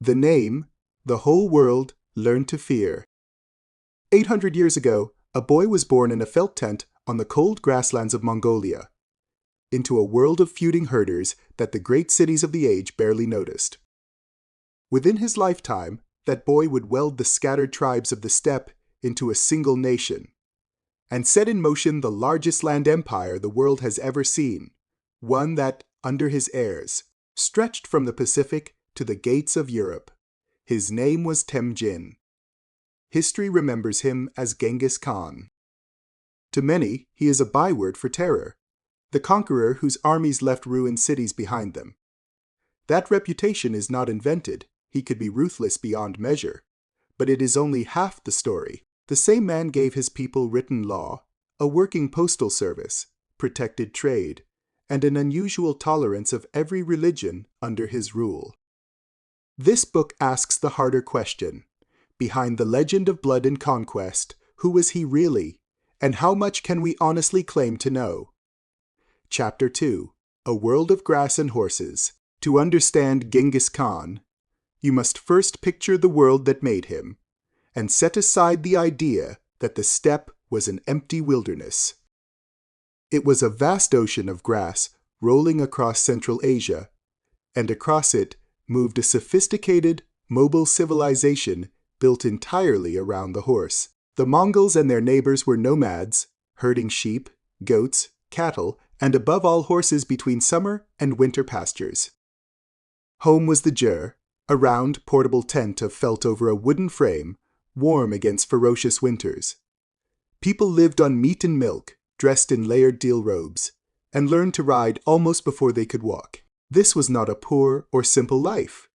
The name, the whole world learned to fear. 800 years ago, a boy was born in a felt tent on the cold grasslands of Mongolia, into a world of feuding herders that the great cities of the age barely noticed. Within his lifetime, that boy would weld the scattered tribes of the steppe into a single nation, and set in motion the largest land empire the world has ever seen, one that, under his heirs, stretched from the Pacific to the gates of Europe. His name was Temüjin. History remembers him as Genghis Khan. To many, he is a byword for terror, the conqueror whose armies left ruined cities behind them. That reputation is not invented. He could be ruthless beyond measure. But it is only half the story. The same man gave his people written law, a working postal service, protected trade, and an unusual tolerance of every religion under his rule. This book asks the harder question. Behind the legend of blood and conquest, who was he really, and how much can we honestly claim to know? Chapter 2. A World of Grass and Horses. To understand Genghis Khan, you must first picture the world that made him, and set aside the idea that the steppe was an empty wilderness. It was a vast ocean of grass rolling across Central Asia, and across it moved a sophisticated, mobile civilization built entirely around the horse. The Mongols and their neighbors were nomads, herding sheep, goats, cattle, and above all horses between summer and winter pastures. Home was the ger, a round, portable tent of felt over a wooden frame, warm against ferocious winters. People lived on meat and milk, dressed in layered deal robes, and learned to ride almost before they could walk. This was not a poor or simple life.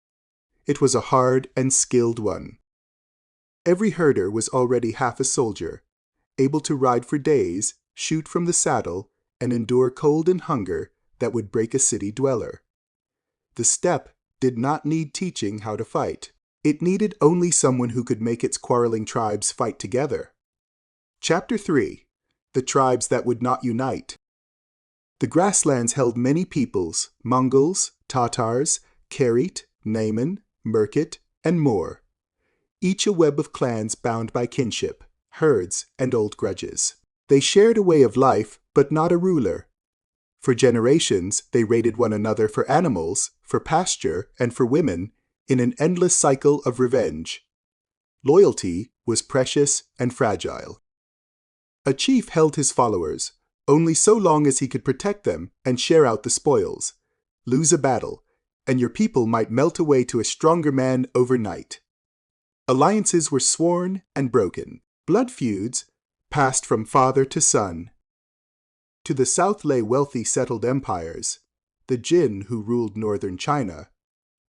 It was a hard and skilled one. Every herder was already half a soldier, able to ride for days, shoot from the saddle, and endure cold and hunger that would break a city dweller. The steppe did not need teaching how to fight. It needed only someone who could make its quarreling tribes fight together. Chapter 3. The Tribes That Would Not Unite. The grasslands held many peoples: Mongols, Tatars, Kerit, Naiman, Merkit, and more. Each a web of clans bound by kinship, herds, and old grudges. They shared a way of life, but not a ruler. For generations, they raided one another for animals, for pasture, and for women, in an endless cycle of revenge. Loyalty was precious and fragile. A chief held his followers only so long as he could protect them and share out the spoils. Lose a battle, and your people might melt away to a stronger man overnight. Alliances were sworn and broken. Blood feuds passed from father to son. To the south lay wealthy settled empires: the Jin, who ruled northern China,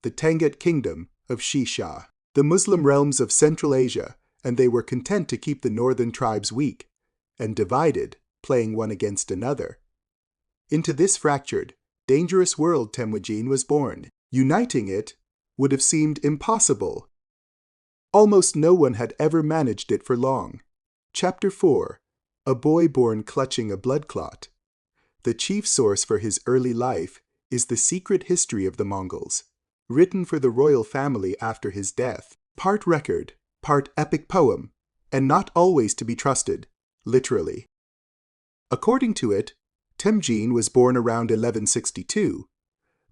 the Tangut kingdom of Xi Xia, the Muslim realms of Central Asia, and they were content to keep the northern tribes weak and divided, playing one against another. Into this fractured, dangerous world Temüjin was born. Uniting it would have seemed impossible. Almost no one had ever managed it for long. Chapter 4. A boy born clutching a blood clot. The chief source for his early life is the secret history of the Mongols, written for the royal family after his death. Part record, part epic poem, and not always to be trusted, literally. According to it, Temüjin was born around 1162.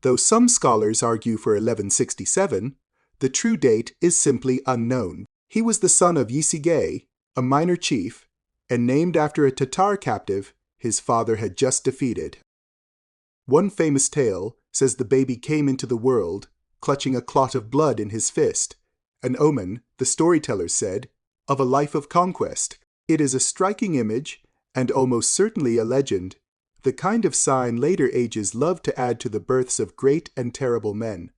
Though some scholars argue for 1167, the true date is simply unknown. He was the son of Xi Xia, a minor chief, and named after a Tatar captive his father had just defeated. One famous tale says the baby came into the world clutching a clot of blood in his fist, an omen, the storytellers said, of a life of conquest. It is a striking image, and almost certainly a legend, the kind of sign later ages love to add to the births of great and terrible men.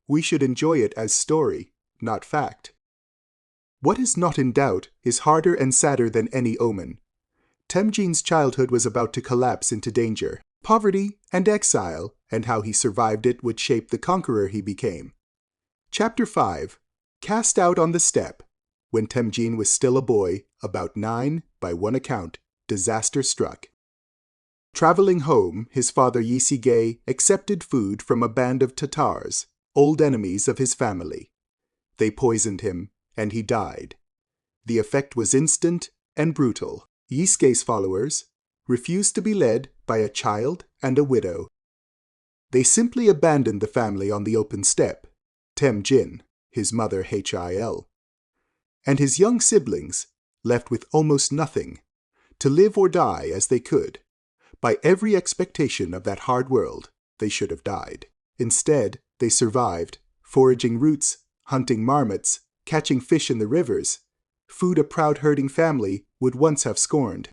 We should enjoy it as story, not fact. What is not in doubt is harder and sadder than any omen. Temüjin's childhood was about to collapse into danger. Poverty and exile, and how he survived it, would shape the conqueror he became. Chapter 5. Cast out on the steppe. When Temüjin was still a boy, about 9, by one account, disaster struck. Traveling home, his father Xi Xia accepted food from a band of Tatars, old enemies of his family. They poisoned him, and he died. The effect was instant and brutal. Xi Xia's followers refused to be led by a child and a widow. They simply abandoned the family on the open steppe, Temüjin, his mother Hil, and his young siblings, left with almost nothing, to live or die as they could. By every expectation of that hard world, they should have died. Instead, they survived, foraging roots, hunting marmots, catching fish in the rivers, food a proud herding family would once have scorned.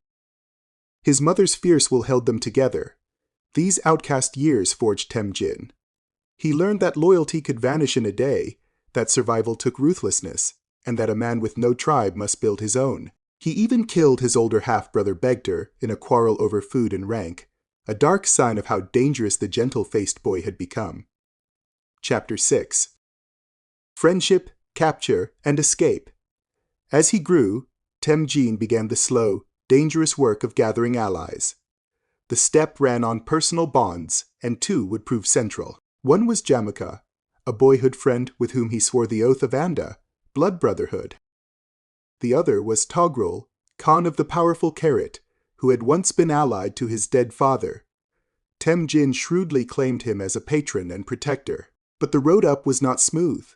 His mother's fierce will held them together. These outcast years forged Temüjin. He learned that loyalty could vanish in a day, that survival took ruthlessness, and that a man with no tribe must build his own. He even killed his older half-brother Begder in a quarrel over food and rank, a dark sign of how dangerous the gentle-faced boy had become. Chapter 6. Friendship, Capture, and Escape. As he grew, Temüjin began the slow, dangerous work of gathering allies. The steppe ran on personal bonds, and two would prove central. One was Jamukha, a boyhood friend with whom he swore the oath of Anda, blood brotherhood. The other was Togrul, Khan of the powerful Karat, who had once been allied to his dead father. Temüjin shrewdly claimed him as a patron and protector, but the road up was not smooth.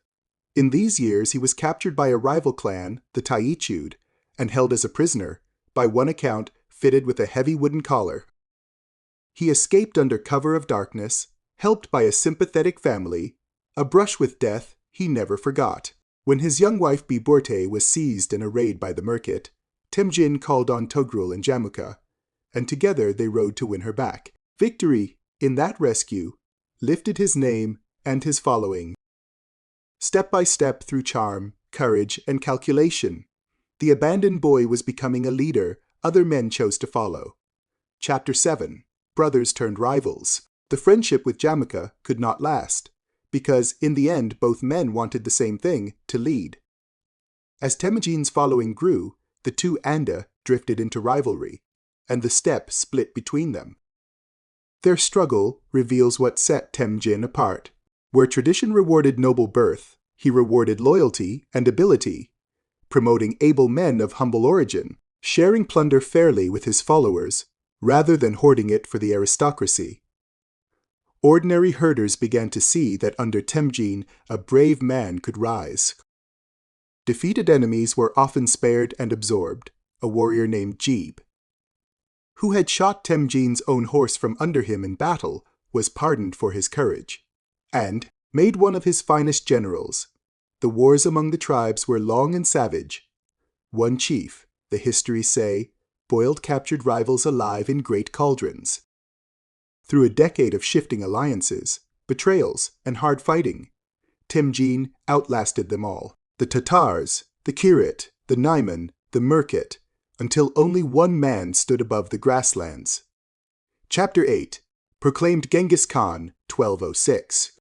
In these years he was captured by a rival clan, the Taichud, and held as a prisoner, by one account fitted with a heavy wooden collar. He escaped under cover of darkness, helped by a sympathetic family, a brush with death he never forgot. When his young wife Biborte was seized in a raid by the Merkit, Temüjin called on Togrul and Jamukha, and together they rode to win her back. Victory, in that rescue, lifted his name and his following. Step by step through charm, courage, and calculation, the abandoned boy was becoming a leader other men chose to follow. Chapter 7. Brothers turned rivals. The friendship with Jamukha could not last, because in the end both men wanted the same thing, to lead. As Temüjin's following grew, the two Anda drifted into rivalry, and the steppe split between them. Their struggle reveals what set Temüjin apart. Where tradition rewarded noble birth, he rewarded loyalty and ability, promoting able men of humble origin, sharing plunder fairly with his followers, rather than hoarding it for the aristocracy. Ordinary herders began to see that under Temüjin a brave man could rise. Defeated enemies were often spared and absorbed, a warrior named Jeeb, who had shot Temüjin's own horse from under him in battle, was pardoned for his courage, and made one of his finest generals. The wars among the tribes were long and savage. One chief, the histories say, boiled captured rivals alive in great cauldrons. Through a decade of shifting alliances, betrayals, and hard fighting, Temüjin outlasted them all. The Tatars, the Kirit, the Naiman, the Merkit, until only one man stood above the grasslands. Chapter 8. Proclaimed Genghis Khan, 1206.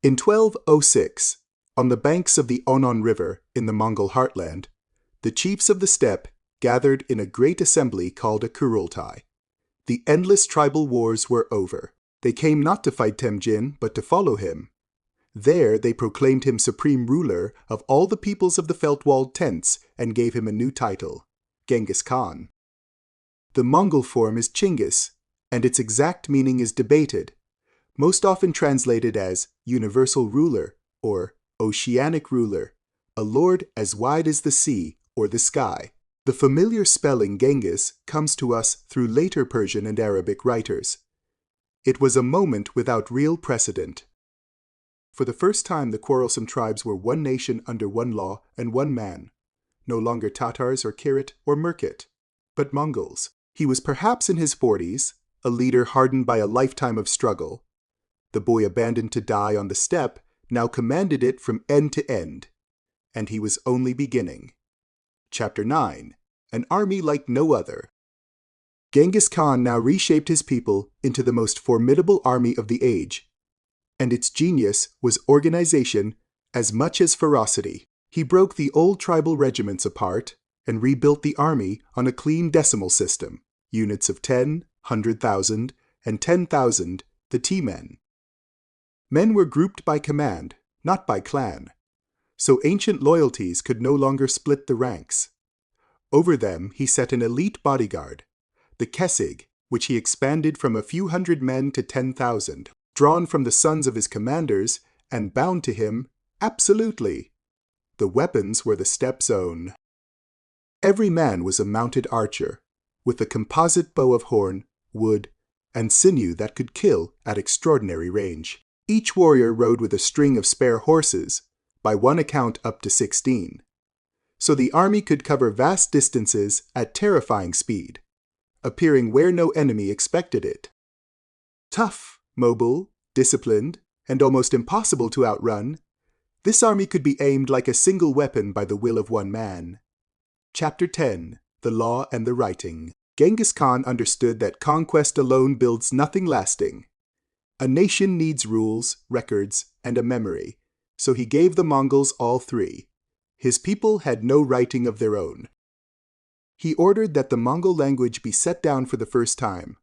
In 1206, on the banks of the Onon River in the Mongol heartland, the chiefs of the steppe gathered in a great assembly called a Kurultai. The endless tribal wars were over. They came not to fight Temüjin, but to follow him. There they proclaimed him supreme ruler of all the peoples of the felt-walled tents and gave him a new title, Genghis Khan. The Mongol form is Chinggis, and its exact meaning is debated, most often translated as universal ruler or oceanic ruler, a lord as wide as the sea or the sky. The familiar spelling Genghis comes to us through later Persian and Arabic writers. It was a moment without real precedent. For the first time the quarrelsome tribes were one nation under one law and one man, no longer Tatars or Kirit or Merkit, but Mongols. He was perhaps in his 40s, a leader hardened by a lifetime of struggle. The boy abandoned to die on the steppe now commanded it from end to end, and he was only beginning. Chapter 9. An army like no other. Genghis Khan now reshaped his people into the most formidable army of the age, and its genius was organization as much as ferocity. He broke the old tribal regiments apart and rebuilt the army on a clean decimal system, units of 10, 100,000, and 10,000, the T-men. Men were grouped by command, not by clan, so ancient loyalties could no longer split the ranks. Over them he set an elite bodyguard, the Kesig, which he expanded from a few hundred men to 10,000, drawn from the sons of his commanders and bound to him absolutely. The weapons were the steppe's own. Every man was a mounted archer, with a composite bow of horn, wood, and sinew that could kill at extraordinary range. Each warrior rode with a string of spare horses, by one account up to 16. So the army could cover vast distances at terrifying speed, appearing where no enemy expected it. Tough, mobile, disciplined, and almost impossible to outrun, this army could be aimed like a single weapon by the will of one man. Chapter 10. The Law and the Writing. Genghis Khan understood that conquest alone builds nothing lasting. A nation needs rules, records, and a memory, so he gave the Mongols all three. His people had no writing of their own. He ordered that the Mongol language be set down for the first time,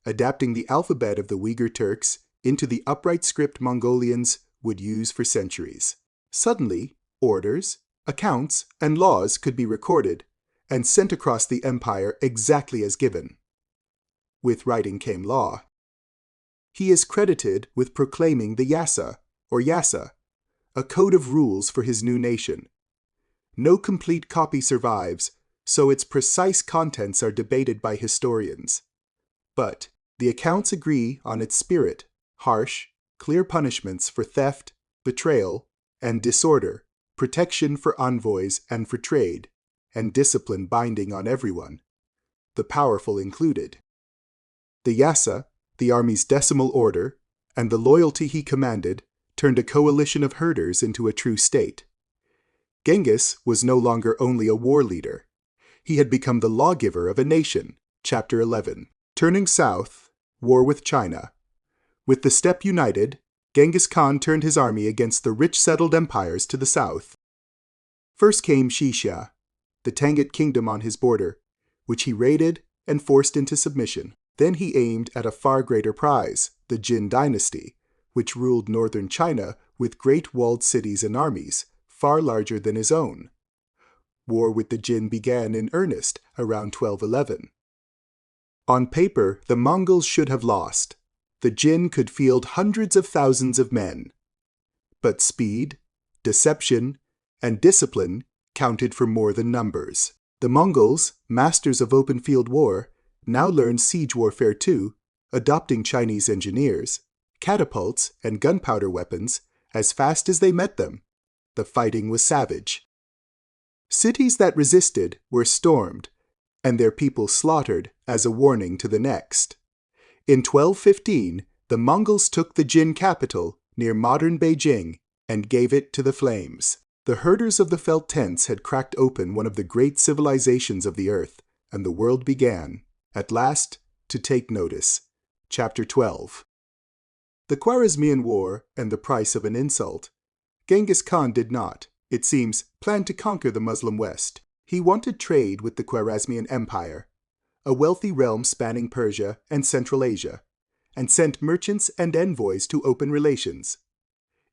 adapting the alphabet of the Uyghur Turks into the upright script Mongolians would use for centuries. Suddenly, orders, accounts, and laws could be recorded and sent across the empire exactly as given. With writing came law. He is credited with proclaiming the Yasa, or Yasa, a code of rules for his new nation. No complete copy survives, so its precise contents are debated by historians. But the accounts agree on its spirit: harsh, clear punishments for theft, betrayal, and disorder, protection for envoys and for trade, and discipline binding on everyone, the powerful included. The Yasa, the army's decimal order, and the loyalty he commanded turned a coalition of herders into a true state. Genghis was no longer only a war leader. He had become the lawgiver of a nation. Chapter 11. Turning south, war with China. With the steppe united, Genghis Khan turned his army against the rich settled empires to the south. First came Xi Xia, the Tangut kingdom on his border, which he raided and forced into submission. Then he aimed at a far greater prize, the Jin dynasty, which ruled northern China with great walled cities and armies, far larger than his own. War with the Jin began in earnest around 1211. On paper, the Mongols should have lost. The Jin could field hundreds of thousands of men. But speed, deception, and discipline counted for more than numbers. The Mongols, masters of open field war, now learned siege warfare too, adopting Chinese engineers, catapults, and gunpowder weapons as fast as they met them. The fighting was savage. Cities that resisted were stormed, and their people slaughtered as a warning to the next. In 1215, the Mongols took the Jin capital near modern Beijing and gave it to the flames. The herders of the felt tents had cracked open one of the great civilizations of the earth, and the world began, at last, to take notice. Chapter 12. The Khwarazmian War and the price of an insult. Genghis Khan did not, it seems, plan to conquer the Muslim West. He wanted trade with the Khwarazmian Empire, a wealthy realm spanning Persia and Central Asia, and sent merchants and envoys to open relations.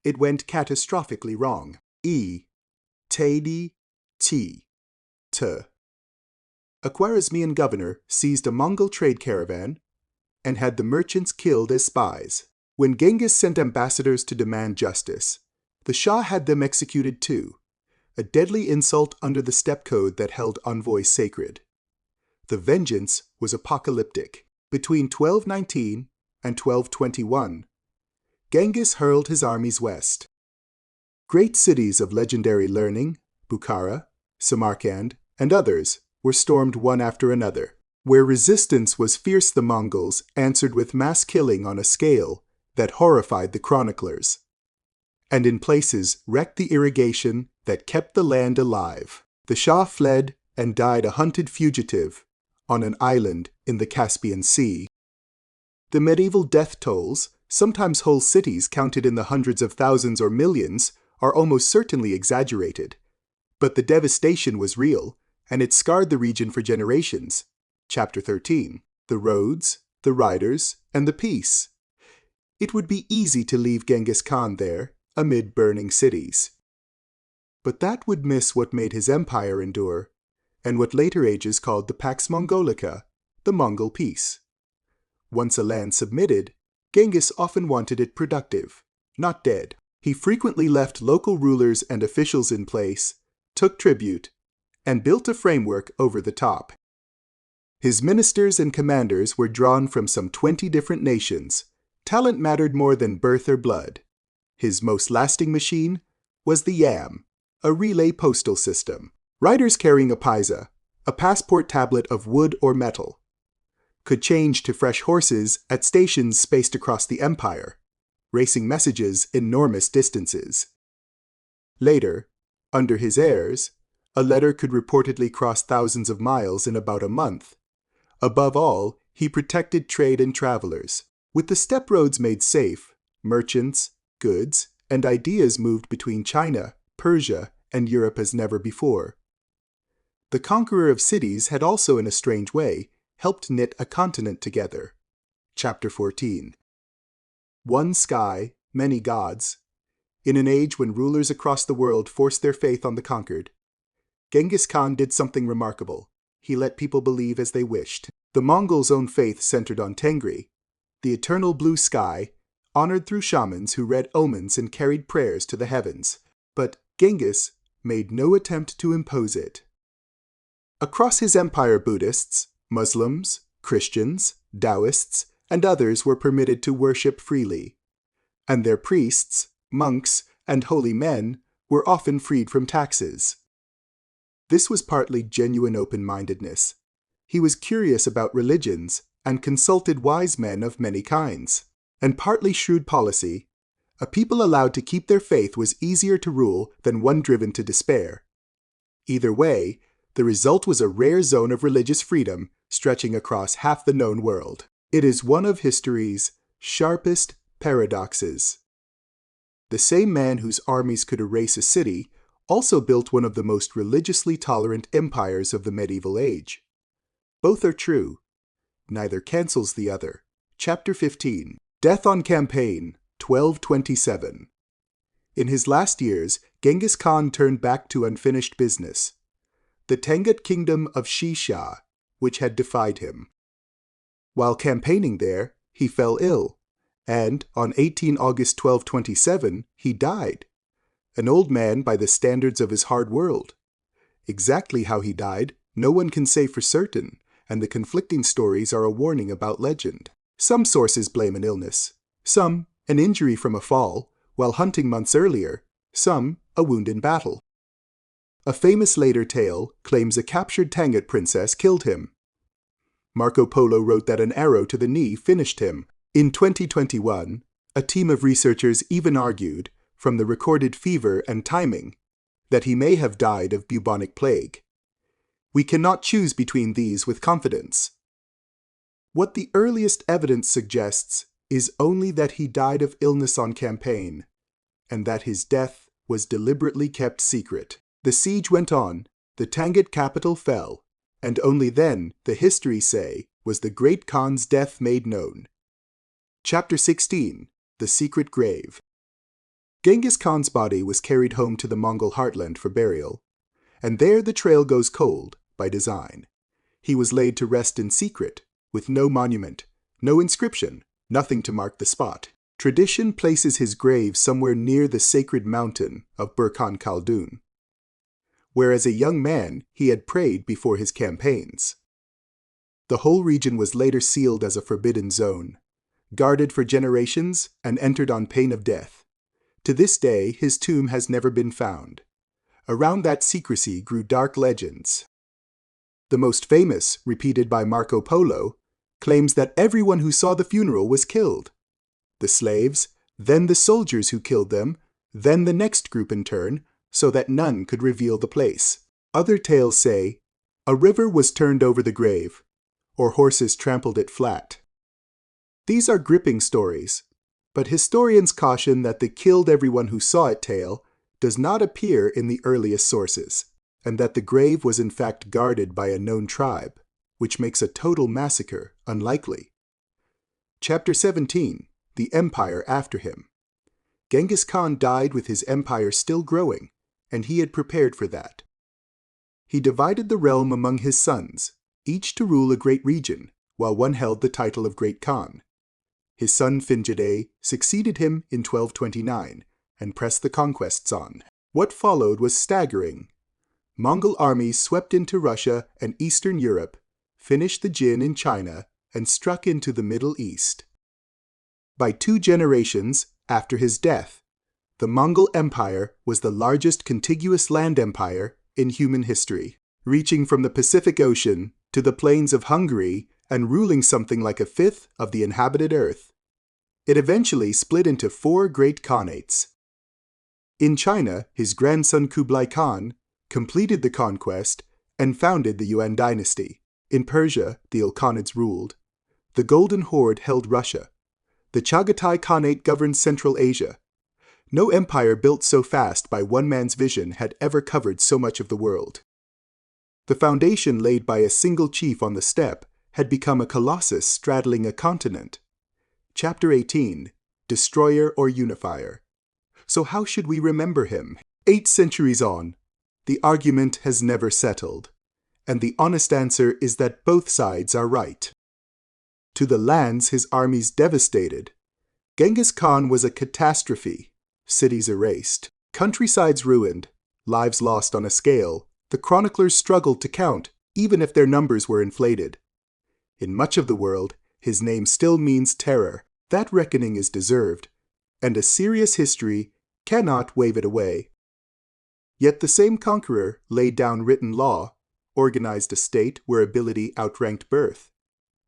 It went catastrophically wrong. A Khwarazmian governor seized a Mongol trade caravan and had the merchants killed as spies. When Genghis sent ambassadors to demand justice, the Shah had them executed too, a deadly insult under the steppe code that held envoys sacred. The vengeance was apocalyptic. Between 1219 and 1221, Genghis hurled his armies west. Great cities of legendary learning, Bukhara, Samarkand, and others, were stormed one after another. Where resistance was fierce, the Mongols answered with mass killing on a scale that horrified the chroniclers, and in places wrecked the irrigation that kept the land alive. The Shah fled and died a hunted fugitive on an island in the Caspian Sea. The medieval death tolls, sometimes whole cities counted in the hundreds of thousands or millions, are almost certainly exaggerated. But the devastation was real, and it scarred the region for generations. Chapter 13. The roads, the riders, and the peace. It would be easy to leave Genghis Khan there, amid burning cities. But that would miss what made his empire endure, and what later ages called the Pax Mongolica, the Mongol peace. Once a land submitted, Genghis often wanted it productive, not dead. He frequently left local rulers and officials in place, took tribute, and built a framework over the top. His ministers and commanders were drawn from some 20 different nations. Talent mattered more than birth or blood. His most lasting machine was the yam, a relay postal system. Riders carrying a paisa, a passport tablet of wood or metal, could change to fresh horses at stations spaced across the empire, racing messages enormous distances. Later, under his heirs, a letter could reportedly cross thousands of miles in about a month. Above all, he protected trade and travelers. With the steppe roads made safe, merchants, goods, and ideas moved between China, Persia, and Europe as never before. The conqueror of cities had also, in a strange way, helped knit a continent together. Chapter 14. One sky, many gods. In an age when rulers across the world forced their faith on the conquered, Genghis Khan did something remarkable. He let people believe as they wished. The Mongols' own faith centered on Tengri, the eternal blue sky, honored through shamans who read omens and carried prayers to the heavens. But Genghis made no attempt to impose it. Across his empire, Buddhists, Muslims, Christians, Taoists, and others were permitted to worship freely, and their priests, monks, and holy men were often freed from taxes. This was partly genuine open-mindedness. He was curious about religions and consulted wise men of many kinds, and partly shrewd policy. A people allowed to keep their faith was easier to rule than one driven to despair. Either way, the result was a rare zone of religious freedom stretching across half the known world. It is one of history's sharpest paradoxes. The same man whose armies could erase a city also built one of the most religiously tolerant empires of the medieval age. Both are true. Neither cancels the other. Chapter 15. Death on Campaign, 1227. In his last years, Genghis Khan turned back to unfinished business. The Tangut kingdom of Xi Xia, which had defied him. While campaigning there, he fell ill, and on 18 August 1227, he died. An old man by the standards of his hard world. Exactly how he died, no one can say for certain, and the conflicting stories are a warning about legend. Some sources blame an illness, some an injury from a fall while hunting months earlier, some a wound in battle. A famous later tale claims a captured Tangut princess killed him. Marco Polo wrote that an arrow to the knee finished him. In 2021, a team of researchers even argued, from the recorded fever and timing, that he may have died of bubonic plague. We cannot choose between these with confidence. What the earliest evidence suggests is only that he died of illness on campaign, and that his death was deliberately kept secret. The siege went on, the Tangut capital fell, and only then, the histories say, was the great Khan's death made known. Chapter 16. The Secret Grave. Genghis Khan's body was carried home to the Mongol heartland for burial, and there the trail goes cold, by design. He was laid to rest in secret, with no monument, no inscription, nothing to mark the spot. Tradition places his grave somewhere near the sacred mountain of Burkhan Khaldun, where as a young man he had prayed before his campaigns. The whole region was later sealed as a forbidden zone, guarded for generations and entered on pain of death. To this day, his tomb has never been found. Around that secrecy grew dark legends. The most famous, repeated by Marco Polo, claims that everyone who saw the funeral was killed. The slaves, then the soldiers who killed them, then the next group in turn, so that none could reveal the place. Other tales say, a river was turned over the grave, or horses trampled it flat. These are gripping stories, but historians caution that the killed everyone who saw it tale does not appear in the earliest sources, and that the grave was in fact guarded by a known tribe, which makes a total massacre unlikely. Chapter 17. the empire after him. Genghis Khan died with his empire still growing, and he had prepared for that. He divided the realm among his sons, each to rule a great region, while one held the title of Great Khan. His son Finjidai succeeded him in 1229 and pressed the conquests on. What followed was staggering. Mongol armies swept into Russia and Eastern Europe, finished the Jin in China, and struck into the Middle East. By 2 generations after his death, the Mongol Empire was the largest contiguous land empire in human history, reaching from the Pacific Ocean to the plains of Hungary and ruling something like a fifth of the inhabited earth. It eventually split into 4 great khanates. In China, his grandson Kublai Khan completed the conquest and founded the Yuan dynasty. In Persia, the Ilkhanids ruled. The Golden Horde held Russia. The Chagatai Khanate governed Central Asia. No empire built so fast by one man's vision had ever covered so much of the world. The foundation laid by a single chief on the steppe had become a colossus straddling a continent. Chapter 18, Destroyer or Unifier. So how should we remember him? 8 centuries on, the argument has never settled, and the honest answer is that both sides are right. To the lands his armies devastated, Genghis Khan was a catastrophe. Cities erased, countrysides ruined, lives lost on a scale the chroniclers struggled to count, even if their numbers were inflated. In much of the world, his name still means terror. That reckoning is deserved, and a serious history cannot wave it away. Yet the same conqueror laid down written law, organized a state where ability outranked birth,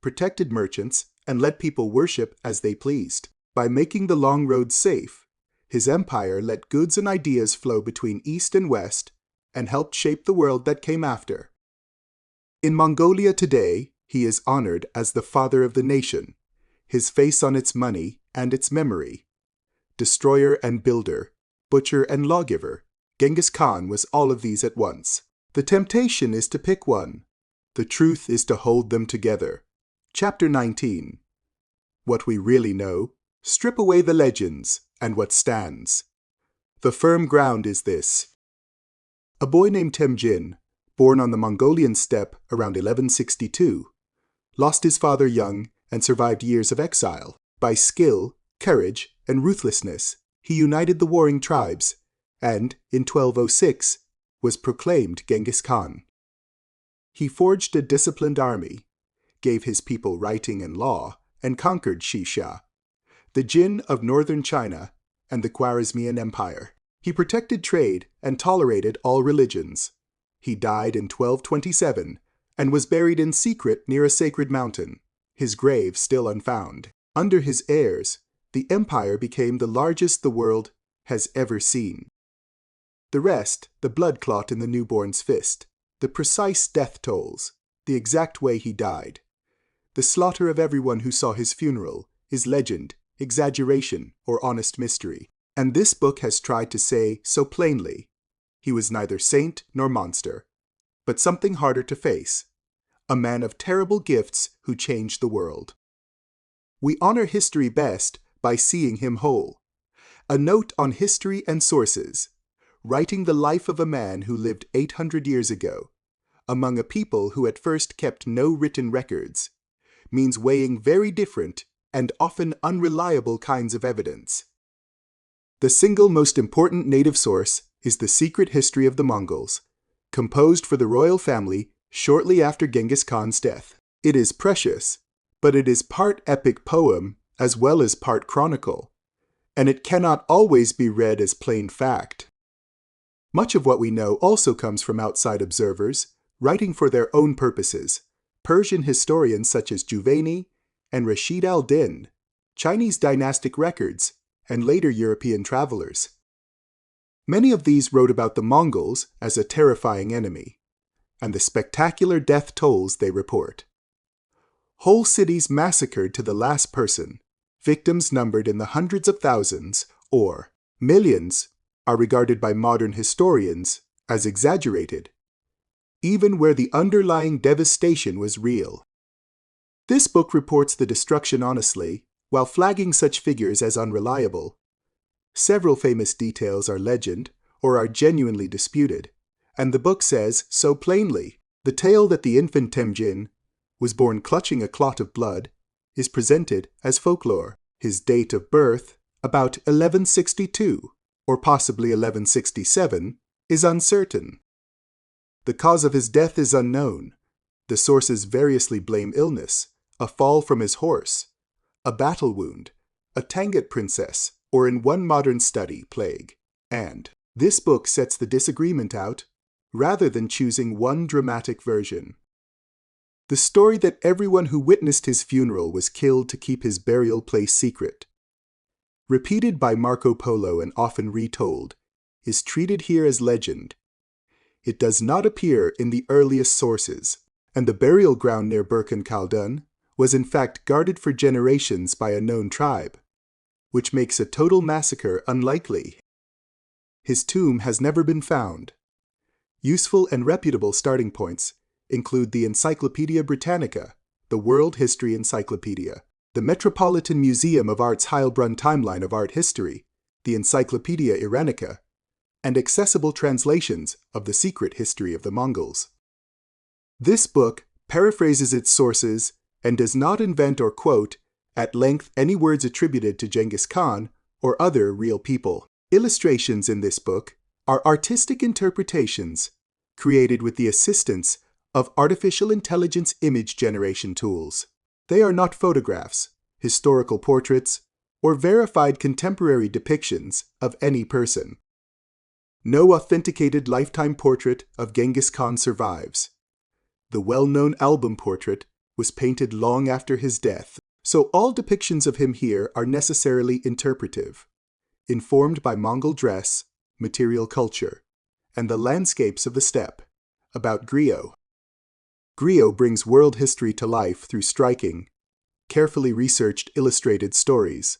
protected merchants, and let people worship as they pleased. By making the long road safe, his empire let goods and ideas flow between East and West and helped shape the world that came after. In Mongolia today, he is honored as the father of the nation, his face on its money and its memory. Destroyer and builder, butcher and lawgiver, Genghis Khan was all of these at once. The temptation is to pick one. The truth is to hold them together. Chapter 19. What we really know. Strip away the legends and what stands. The firm ground is this. A boy named Temüjin, born on the Mongolian steppe around 1162, lost his father young and survived years of exile. By skill, courage, and ruthlessness, he united the warring tribes and, in 1206, was proclaimed Genghis Khan. He forged a disciplined army, gave his people writing and law, and conquered Xi Xia, the Jin of northern China, and the Khwarazmian Empire. He protected trade and tolerated all religions. He died in 1227 and was buried in secret near a sacred mountain, his grave still unfound. Under his heirs, the empire became the largest the world has ever seen. The rest, the blood clot in the newborn's fist, the precise death tolls, the exact way he died, the slaughter of everyone who saw his funeral, is legend, exaggeration, or honest mystery. And this book has tried to say so plainly, he was neither saint nor monster, but something harder to face, a man of terrible gifts who changed the world. We honor history best by seeing him whole. A note on history and sources, writing the life of a man who lived 800 years ago, among a people who at first kept no written records, means weighing very different and often unreliable kinds of evidence. The single most important native source is The Secret History of the Mongols, composed for the royal family shortly after Genghis Khan's death. It is precious, but it is part epic poem as well as part chronicle, and it cannot always be read as plain fact. Much of what we know also comes from outside observers, writing for their own purposes, Persian historians such as Juvaini and Rashid al-Din, Chinese dynastic records, and later European travelers. Many of these wrote about the Mongols as a terrifying enemy, and the spectacular death tolls they report. Whole cities massacred to the last person, victims numbered in the hundreds of thousands, or millions, are regarded by modern historians as exaggerated, even where the underlying devastation was real. This book reports the destruction honestly while flagging such figures as unreliable. Several famous details are legend or are genuinely disputed, and the book says so plainly. The tale that the infant Temüjin was born clutching a clot of blood is presented as folklore. His date of birth, about 1162 or possibly 1167, is uncertain. The cause of his death is unknown. The sources variously blame illness, a fall from his horse, a battle wound, a Tangut princess, or in one modern study, plague. And this book sets the disagreement out rather than choosing one dramatic version. The story that everyone who witnessed his funeral was killed to keep his burial place secret, repeated by Marco Polo and often retold, is treated here as legend. It does not appear in the earliest sources, and the burial ground near Berkhan Khaldun was in fact guarded for generations by a known tribe, which makes a total massacre unlikely. His tomb has never been found. Useful and reputable starting points include the Encyclopaedia Britannica, the World History Encyclopedia, the Metropolitan Museum of Art's Heilbronn Timeline of Art History, the Encyclopaedia Iranica, and accessible translations of The Secret History of the Mongols. This book paraphrases its sources and does not invent or quote at length any words attributed to Genghis Khan or other real people. Illustrations in this book are artistic interpretations created with the assistance of artificial intelligence image generation tools. They are not photographs, historical portraits, or verified contemporary depictions of any person. No authenticated lifetime portrait of Genghis Khan survives. The well-known album portrait was painted long after his death, so all depictions of him here are necessarily interpretive, informed by Mongol dress, material culture, and the landscapes of the steppe. About griot. Griot brings world history to life through striking, carefully researched illustrated stories.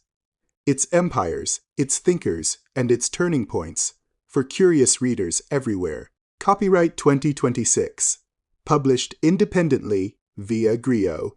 Its empires, its thinkers, and its turning points for curious readers everywhere. Copyright 2026. Published independently via Griot.